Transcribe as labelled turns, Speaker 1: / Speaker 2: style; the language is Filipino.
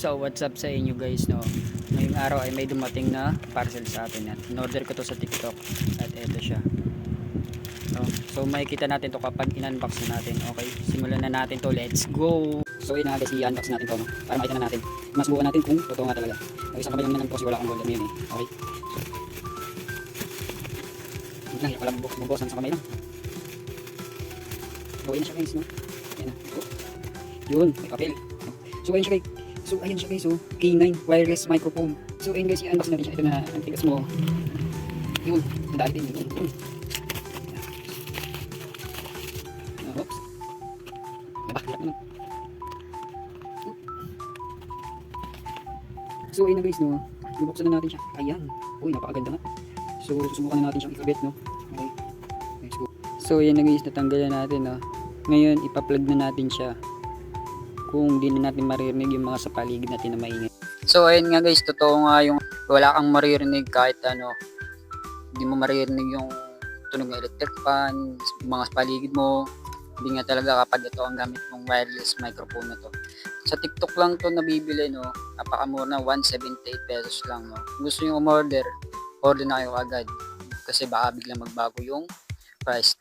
Speaker 1: So what's up sa inyo guys, no? Ngayong araw ay may dumating na parcel sa atin at in-order ko to sa TikTok at eto siya. So makikita natin to kapag in-unbox na natin. Okay, simulan na natin to. Let's go! So yun na guys, i-unbox natin to, no? Para makita na natin. Masubukan natin kung totoo nga talaga. Okay, isang kamay lang naman kasi wala akong golden yun eh. Okay. Hindi lang, wala bubusan sa kamay lang. So ayun siya guys, no? Ayan na. Yun, may papel. So ayun siya guys. So ayan siya guys, K9 wireless microphone. So ayun guys, i-unbox natin siya. Ito na, ang tigas mo. Yun, ang dali din. Yun. Oops. Diba? Naman. So ayun na guys, no. Bubuksan na natin siya. Ayan. Uy, napakaganda nga. So susubukan na natin siyang ikabit, no. Okay. Let's go. So ayan na guys, natanggalan natin, no. Ngayon, ipa-plug na natin siya. Kung di na natin maririnig yung mga sa paligid natin na maingay. So ayun nga guys, totoo nga yung wala kang maririnig kahit ano. Hindi mo maririnig yung tunog ng electric fan, mga sa paligid mo. Hindi nga talaga kapag ito ang gamit mong wireless microphone na to. Sa TikTok lang to nabibili, no. Napakamura na, 178 pesos lang, no. Kung gusto nyo umorder, order na kayo agad. Kasi baka biglang magbago yung price.